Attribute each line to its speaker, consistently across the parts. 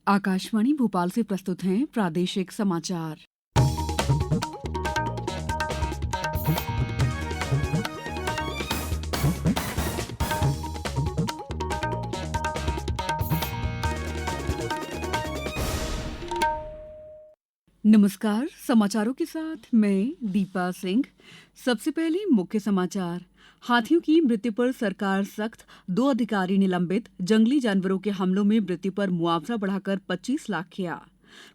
Speaker 1: आकाशवाणी भोपाल से प्रस्तुत हैं प्रादेशिक समाचार। नमस्कार, समाचारों के साथ मैं दीपा सिंह। सबसे पहले मुख्य समाचार। हाथियों की मृत्यु पर सरकार सख्त, 2 अधिकारी निलंबित। जंगली जानवरों के हमलों में मृत्यु पर मुआवजा बढ़ाकर 25 लाख किया।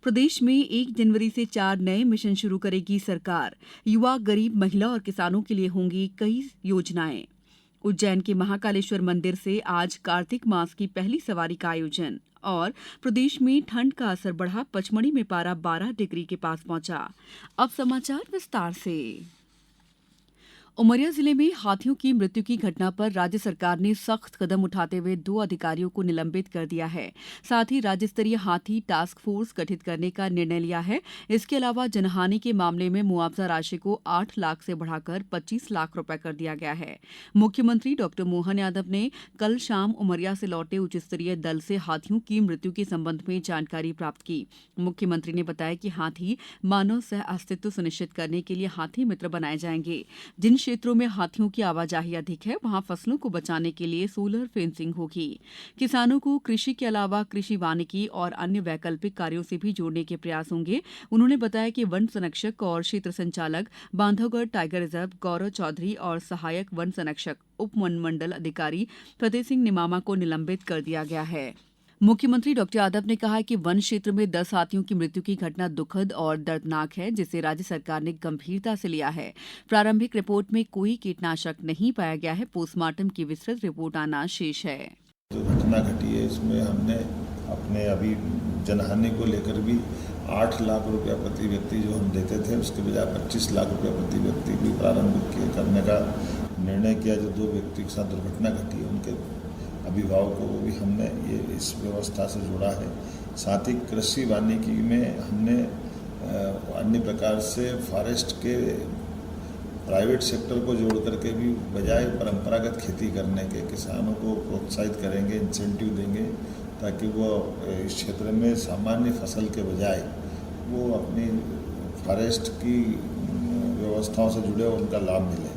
Speaker 1: प्रदेश में 1 जनवरी से 4 नए मिशन शुरू करेगी सरकार। युवा, गरीब, महिला और किसानों के लिए होंगी कई योजनाएं। उज्जैन के महाकालेश्वर मंदिर से आज कार्तिक मास की पहली सवारी का आयोजन। और प्रदेश में ठंड का असर बढ़ा, पचमढ़ी में पारा 12 डिग्री के पास पहुंचा। अब समाचार विस्तार से। उमरिया जिले में हाथियों की मृत्यु की घटना पर राज्य सरकार ने सख्त कदम उठाते हुए 2 अधिकारियों को निलंबित कर दिया है। साथ ही राज्य स्तरीय हाथी टास्क फोर्स गठित करने का निर्णय लिया है। इसके अलावा जनहानि के मामले में मुआवजा राशि को 8 लाख से बढ़ाकर 25 लाख रुपए कर दिया गया है। मुख्यमंत्री डॉ मोहन यादव ने कल शाम उमरिया से लौटे उच्च स्तरीय दल से हाथियों की मृत्यु के संबंध में जानकारी प्राप्त की। मुख्यमंत्री ने बताया कि हाथी मानव सह अस्तित्व सुनिश्चित करने के लिए हाथी मित्र बनाए जाएंगे। जिन क्षेत्रों में हाथियों की आवाजाही अधिक है, वहां फसलों को बचाने के लिए सोलर फेंसिंग होगी। किसानों को कृषि के अलावा कृषि वानिकी और अन्य वैकल्पिक कार्यों से भी जोड़ने के प्रयास होंगे। उन्होंने बताया कि वन संरक्षक और क्षेत्र संचालक बांधवगढ़ टाइगर रिजर्व गौरव चौधरी और सहायक वन संरक्षक उप वन मंडल अधिकारी फतेह सिंह निमामा को निलंबित कर दिया गया है। मुख्यमंत्री डॉ यादव ने कहा कि वन क्षेत्र में 10 हाथियों की मृत्यु की घटना दुखद और दर्दनाक है, जिसे राज्य सरकार ने गंभीरता से लिया है। प्रारंभिक रिपोर्ट में कोई कीटनाशक नहीं पाया गया है। पोस्टमार्टम की विस्तृत रिपोर्ट आना शेष है।
Speaker 2: जो घटना घटी है, इसमें हमने अपने अभी जनहानि को लेकर भी 8 लाख रुपया प्रति व्यक्ति जो हम देते थे, उसके बजाय 25 लाख रुपया प्रति व्यक्ति भी प्रारंभिक करने का निर्णय किया। जो 2 व्यक्ति के साथ दुर्घटना घटी है, उनके अभिभावकों को भी हमने ये इस व्यवस्था से जोड़ा है। साथ ही कृषि वानिकी में हमने अन्य प्रकार से फॉरेस्ट के प्राइवेट सेक्टर को जोड़ करके भी बजाय परंपरागत खेती करने के किसानों को प्रोत्साहित करेंगे, इंसेंटिव देंगे, ताकि वो इस क्षेत्र में सामान्य फसल के बजाय वो अपनी फॉरेस्ट की व्यवस्थाओं से जुड़े उनका लाभ मिले।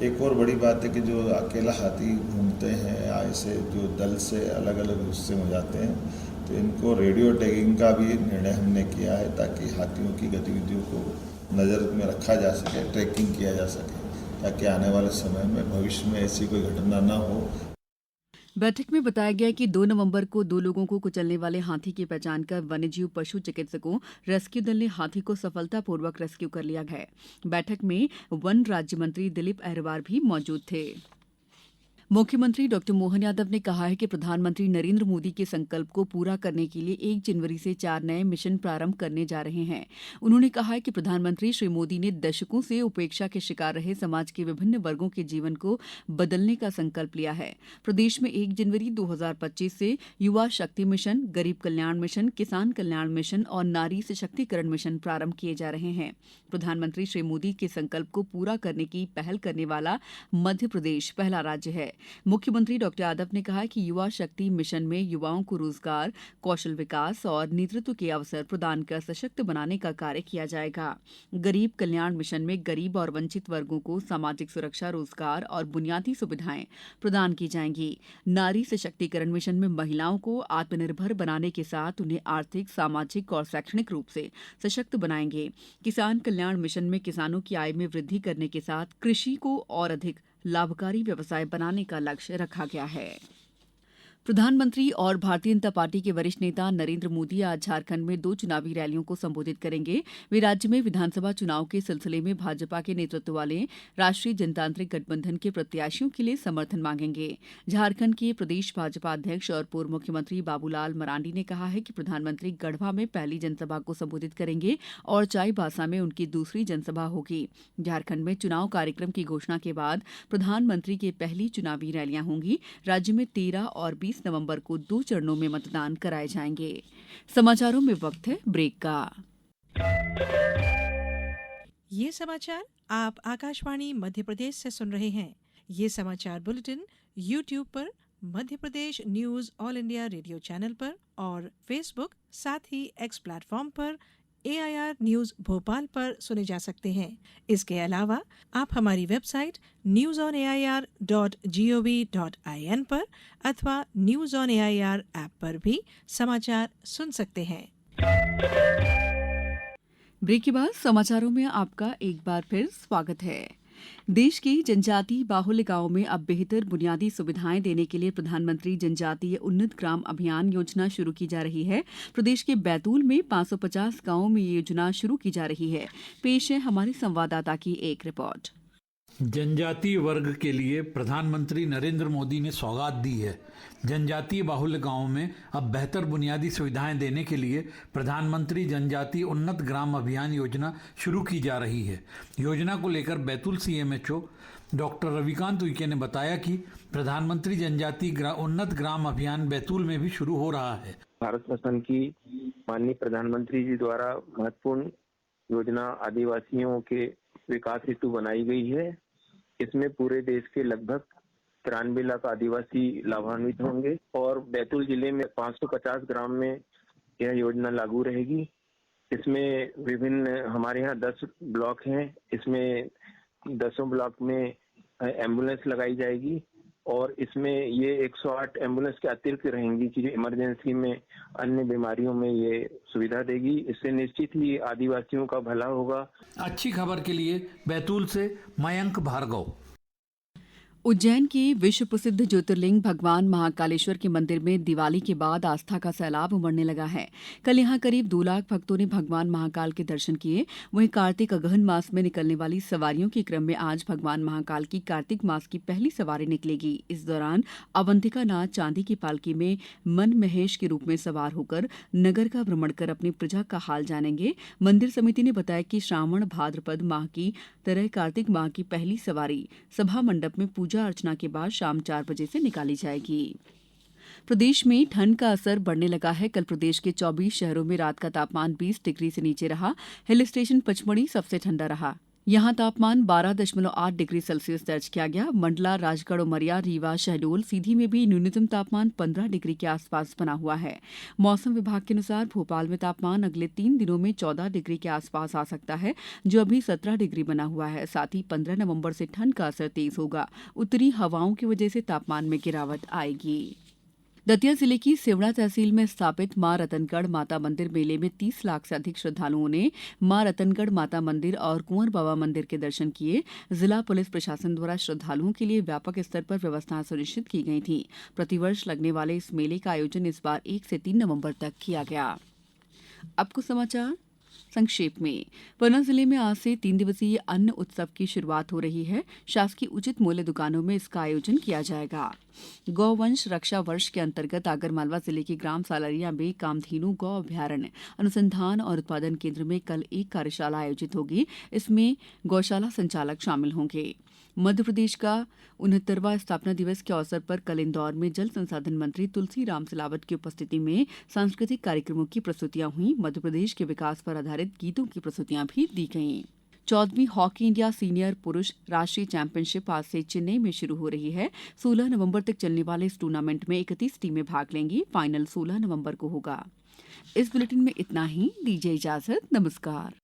Speaker 2: एक और बड़ी बात है कि जो अकेला हाथी घूमते हैं, ऐसे जो दल से अलग अलग हिस्से में जाते हैं, तो इनको रेडियो टैगिंग का भी निर्णय हमने किया है, ताकि हाथियों की गतिविधियों को नज़र में रखा जा सके, ट्रैकिंग किया जा सके, ताकि आने वाले समय में भविष्य में ऐसी कोई घटना ना हो।
Speaker 1: बैठक में बताया गया कि 2 नवंबर को 2 लोगों को कुचलने वाले हाथी की पहचान कर वन्यजीव पशु चिकित्सकों रेस्क्यू दल ने हाथी को सफलतापूर्वक रेस्क्यू कर लिया है। बैठक में वन राज्य मंत्री दिलीप अहरवार भी मौजूद थे। मुख्यमंत्री डॉ मोहन यादव ने कहा है कि प्रधानमंत्री नरेंद्र मोदी के संकल्प को पूरा करने के लिए 1 जनवरी से 4 नए मिशन प्रारंभ करने जा रहे हैं। उन्होंने कहा है कि प्रधानमंत्री श्री मोदी ने दशकों से उपेक्षा के शिकार रहे समाज के विभिन्न वर्गों के जीवन को बदलने का संकल्प लिया है। प्रदेश में 1 जनवरी 2025 से युवा शक्ति मिशन, गरीब कल्याण मिशन, किसान कल्याण मिशन और नारी सशक्तिकरण मिशन प्रारंभ किए जा रहे हैं। प्रधानमंत्री श्री मोदी के संकल्प को पूरा करने की पहल करने वाला मध्य प्रदेश पहला राज्य है। मुख्यमंत्री डॉ यादव ने कहा कि युवा शक्ति मिशन में युवाओं को रोजगार, कौशल विकास और नेतृत्व के अवसर प्रदान कर सशक्त बनाने का कार्य किया जाएगा। गरीब कल्याण मिशन में गरीब और वंचित वर्गों को सामाजिक सुरक्षा, रोजगार और बुनियादी सुविधाएं प्रदान की जाएंगी। नारी सशक्तिकरण मिशन में महिलाओं को आत्मनिर्भर बनाने के साथ उन्हें आर्थिक, सामाजिक और शैक्षणिक रूप से सशक्त बनाएंगे। किसान कल्याण मिशन में किसानों की आय में वृद्धि करने के साथ कृषि को और अधिक लाभकारी व्यवसाय बनाने का लक्ष्य रखा गया है। प्रधानमंत्री और भारतीय जनता पार्टी के वरिष्ठ नेता नरेंद्र मोदी आज झारखंड में 2 चुनावी रैलियों को संबोधित करेंगे। वे राज्य में विधानसभा चुनाव के सिलसिले में भाजपा के नेतृत्व वाले राष्ट्रीय जनतांत्रिक गठबंधन के प्रत्याशियों के लिए समर्थन मांगेंगे। झारखंड के प्रदेश भाजपा अध्यक्ष और पूर्व मुख्यमंत्री बाबूलाल मरांडी ने कहा है कि प्रधानमंत्री गढ़वा में पहली जनसभा को संबोधित करेंगे और चाईबासा में उनकी दूसरी जनसभा होगी। झारखंड में चुनाव कार्यक्रम की घोषणा के बाद प्रधानमंत्री की पहली चुनावी रैलियां होंगी। राज्य में 13 और 20 नवंबर को 2 चरणों में मतदान कराए जाएंगे। समाचारों में वक्त है ब्रेक का।
Speaker 3: ये समाचार आप आकाशवाणी मध्य प्रदेश से सुन रहे हैं। ये समाचार बुलेटिन YouTube पर Madhya Pradesh news All India Radio channel पर और फेसबुक साथ ही एक्स प्लेटफॉर्म पर AIR न्यूज भोपाल पर सुने जा सकते हैं। इसके अलावा आप हमारी वेबसाइट newsonair.gov.in पर अथवा न्यूज ऑन AIR ऐप पर भी समाचार सुन सकते हैं।
Speaker 1: ब्रेक के बाद समाचारों में आपका एक बार फिर स्वागत है। देश के जनजातीय बाहुल्य गांवों में अब बेहतर बुनियादी सुविधाएं देने के लिए प्रधानमंत्री जनजातीय उन्नत ग्राम अभियान योजना शुरू की जा रही है। प्रदेश के बैतूल में 550 गांवों में ये योजना शुरू की जा रही है। पेश है हमारे संवाददाता की एक रिपोर्ट।
Speaker 4: जनजातीय वर्ग के लिए प्रधानमंत्री नरेंद्र मोदी ने सौगात दी है। जनजातीय बाहुल्य गांवों में अब बेहतर बुनियादी सुविधाएं देने के लिए प्रधानमंत्री जनजातीय उन्नत ग्राम अभियान योजना शुरू की जा रही है। योजना को लेकर बैतूल CMHO डॉक्टर रविकांत उइके ने बताया कि प्रधानमंत्री जनजातीय उन्नत ग्राम अभियान बैतूल में भी शुरू हो रहा है।
Speaker 5: भारत शासन की माननीय प्रधानमंत्री जी द्वारा महत्वपूर्ण योजना आदिवासियों के विकास हेतु बनाई गई है। इसमें पूरे देश के लगभग 93 लाख आदिवासी लाभान्वित होंगे और बैतूल जिले में 550 ग्राम में यह योजना लागू रहेगी। इसमें विभिन्न हमारे यहाँ 10 ब्लॉक हैं। इसमें 10 ब्लॉक में एम्बुलेंस लगाई जाएगी और इसमें ये 108 एम्बुलेंस के अतिरिक्त रहेंगी कि जो इमरजेंसी में अन्य बीमारियों में ये सुविधा देगी। इससे निश्चित ही आदिवासियों का भला होगा।
Speaker 4: अच्छी खबर के लिए बैतूल से मयंक भार्गव।
Speaker 1: उज्जैन के विश्व प्रसिद्ध ज्योतिर्लिंग भगवान महाकालेश्वर के मंदिर में दिवाली के बाद आस्था का सैलाब उमड़ने लगा है। कल यहां करीब 2 लाख भक्तों ने भगवान महाकाल के दर्शन किए। वहीं कार्तिक अगहन मास में निकलने वाली सवारियों के क्रम में आज भगवान महाकाल की कार्तिक मास की पहली सवारी निकलेगी। इस दौरान अवंतिका नाथ चांदी की पालकी में मन महेश के रूप में सवार होकर नगर का भ्रमण कर अपनी प्रजा का हाल जानेंगे। मंदिर समिति ने बताया कि श्रावण भाद्रपद माह की तरह कार्तिक माह की पहली सवारी सभा मंडप में पूजा अर्चना के बाद शाम 4 बजे से निकाली जाएगी। प्रदेश में ठंड का असर बढ़ने लगा है। कल प्रदेश के 24 शहरों में रात का तापमान 20 डिग्री से नीचे रहा। हिल स्टेशन पचमढ़ी सबसे ठंडा रहा। यहां तापमान 12.8 डिग्री सेल्सियस दर्ज किया गया। मंडला, राजगढ़, उमरिया, रीवा, शहडोल, सीधी में भी न्यूनतम तापमान 15 डिग्री के आसपास बना हुआ है। मौसम विभाग के अनुसार भोपाल में तापमान अगले 3 दिनों में 14 डिग्री के आसपास आ सकता है, जो अभी 17 डिग्री बना हुआ है। साथ ही 15 नवंबर से ठंड का असर तेज होगा। उत्तरी हवाओं की वजह से तापमान में गिरावट आएगी। दतिया जिले की सिवड़ा तहसील में स्थापित मां रतनगढ़ माता मंदिर मेले में 30 लाख से अधिक श्रद्धालुओं ने मां रतनगढ़ माता मंदिर और कुंवर बाबा मंदिर के दर्शन किए। जिला पुलिस प्रशासन द्वारा श्रद्धालुओं के लिए व्यापक स्तर पर व्यवस्थाएं सुनिश्चित की गई थी। प्रतिवर्ष लगने वाले इस मेले का आयोजन इस बार 1 से 3 नवंबर तक किया गया। अब कुछ समाचार संक्षेप में। पन्ना जिले में आज से 3 दिवसीय अन्न उत्सव की शुरुआत हो रही है। शासकीय उचित मूल्य दुकानों में इसका आयोजन किया जाएगा। गौवंश रक्षा वर्ष के अंतर्गत आगरमालवा जिले के ग्राम सालरिया में कामधेनु गौ अभ्यारण्य अनुसंधान और उत्पादन केंद्र में कल एक कार्यशाला आयोजित होगी। इसमें गौशाला संचालक शामिल होंगे। मध्य प्रदेश का 69वां स्थापना दिवस के अवसर पर कल इंदौर में जल संसाधन मंत्री तुलसीराम सिलावट की उपस्थिति में सांस्कृतिक कार्यक्रमों की प्रस्तुतियां हुई। मध्य प्रदेश के विकास पर आधारित गीतों की प्रस्तुतियां भी दी गईं। 14वीं हॉकी इंडिया सीनियर पुरुष राष्ट्रीय चैंपियनशिप आज से चेन्नई में शुरू हो रही है। 16 नवंबर तक चलने वाले इस टूर्नामेंट में 31 टीमें भाग लेंगी। फाइनल 16 नवंबर को होगा। इस बुलेटिन में इतना ही। दीजिए इजाजत। नमस्कार।